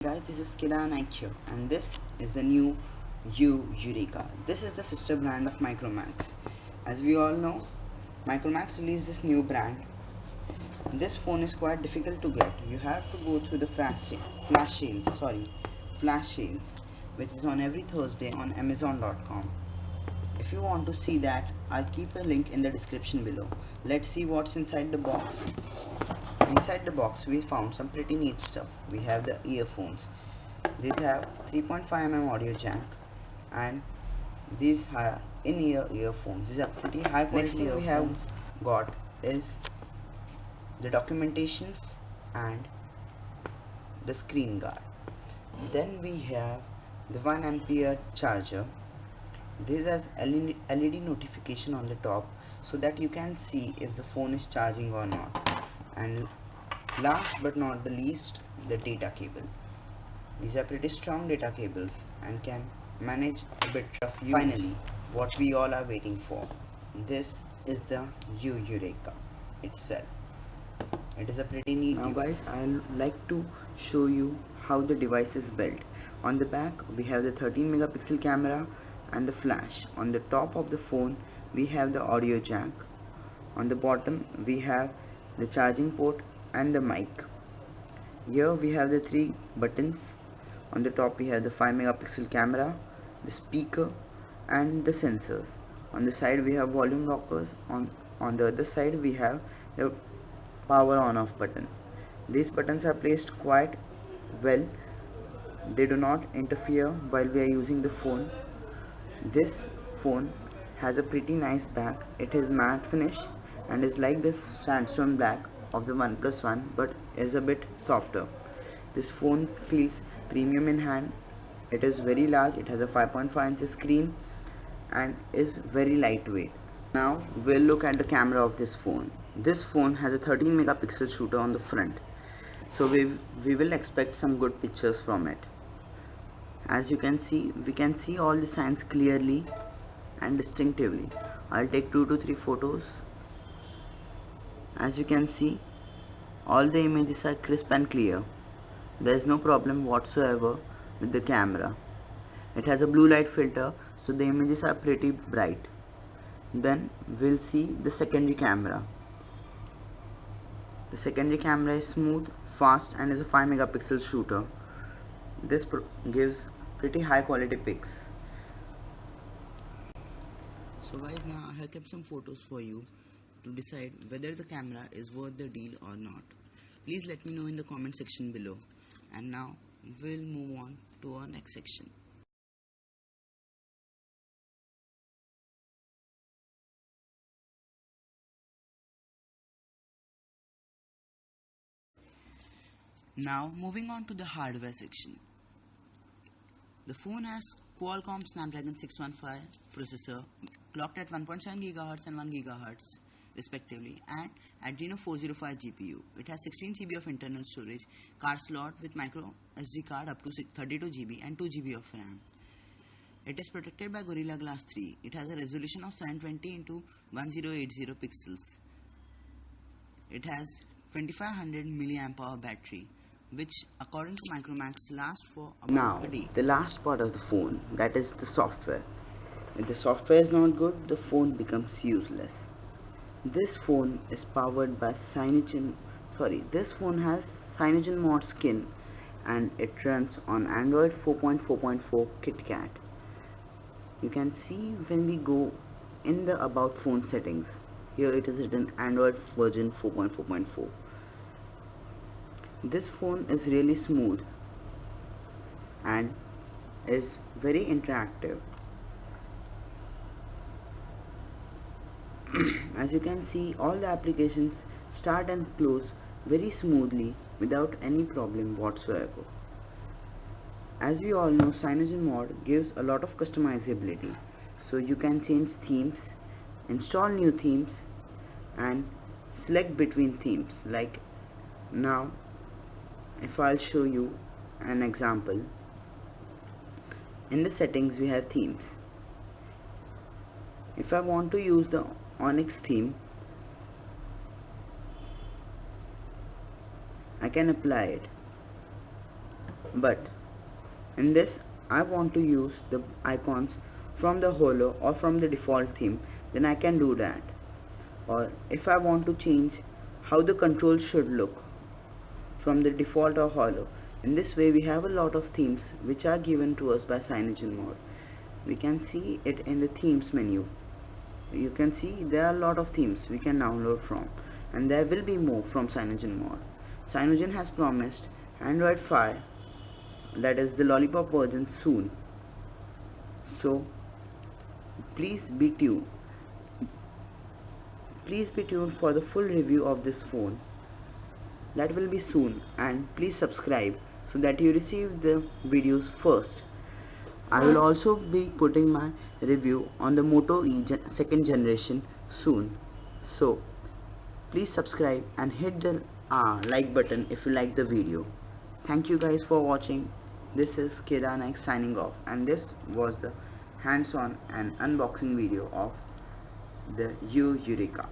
guys, this is Kiran IQ and this is the new Yureka. This is the sister brand of Micromax. As we all know, Micromax released this new brand. This phone is quite difficult to get. You have to go through the flash sales, which is on every Thursday on Amazon.com. If you want to see that, I'll keep a link in the description below. Let's see what's inside the box. Inside the box we found some pretty neat stuff. We have the earphones. These have 3.5mm audio jack and these are in-ear earphones. These are pretty high quality earphones. Next thing we have got is the documentations and the screen guard. Then we have the 1A charger. This has LED notification on the top so that you can see if the phone is charging or not. And last but not the least, the data cable. These are pretty strong data cables and can manage a bit of use. Finally, what we all are waiting for. This is the Yureka itself. It is a pretty neat device. Now guys, I'd like to show you how the device is built. On the back we have the 13-megapixel camera and the flash. On the top of the phone we have the audio jack. On the bottom we have the charging port and the mic. Here we have the 3 buttons. On the top we have the 5-megapixel camera, the speaker and the sensors. On the side we have volume rockers. On the other side we have the power on off button. These buttons are placed quite well. They do not interfere while we are using the phone. This phone has a pretty nice back. It is matte finish and is like this sandstone black of the OnePlus One, but is a bit softer. This phone feels premium in hand. It is very large. It has a 5.5 inch screen and is very lightweight. Now we'll look at the camera of this phone. This phone has a 13-megapixel shooter on the front, so we will expect some good pictures from it. As you can see, we can see all the signs clearly and distinctively. I'll take 2 to 3 photos. As you can see, all the images are crisp and clear. There is no problem whatsoever with the camera. It has a blue light filter, so the images are pretty bright. Then we'll see the secondary camera. The secondary camera is smooth, fast and is a 5-megapixel shooter. This gives pretty high quality pics. So guys, now I have kept some photos for you to decide whether the camera is worth the deal or not. Please let me know in the comment section below. And now we'll move on to our next section. Now moving on to the hardware section. The phone has Qualcomm Snapdragon 615 processor clocked at 1.7 GHz and 1 GHz respectively, and Adreno 405 GPU. It has 16 GB of internal storage, card slot with micro SD card up to 32 GB and 2 GB of RAM. It is protected by Gorilla Glass 3. It has a resolution of 720 into 1080 pixels. It has 2500 mAh battery, which according to Micromax lasts for about a day. Now, the last part of the phone, that is the software. If the software is not good, the phone becomes useless. This phone is powered by this phone has CyanogenMod skin and it runs on Android 4.4.4 KitKat. You can see when we go in the about phone settings, here it is written Android version 4.4.4. This phone is really smooth and is very interactive. As you can see, all the applications start and close very smoothly without any problem whatsoever. As we all know, CyanogenMod gives a lot of customizability, so you can change themes, install new themes and select between themes. Like now, if I'll show you an example, in the settings we have themes. If I want to use the Onyx theme, I can apply it. but in this I want to use the icons from the holo or from the default theme, then I can do that. Or if I want to change how the controls should look from the default or holo, in this way we have a lot of themes which are given to us by CyanogenMod. We can see it in the themes menu. You can see there are a lot of themes we can download from, and there will be more from CyanogenMod. Cyanogen has promised Android 5, that is the lollipop version, soon, so please be tuned. Please be tuned for the full review of this phone. That will be soon, and please subscribe so that you receive the videos first. I will also be putting my review on the Moto E second generation soon. So please subscribe and hit the like button if you like the video. Thank you guys for watching. This is Kedanak signing off, and this was the hands-on and unboxing video of the Yureka.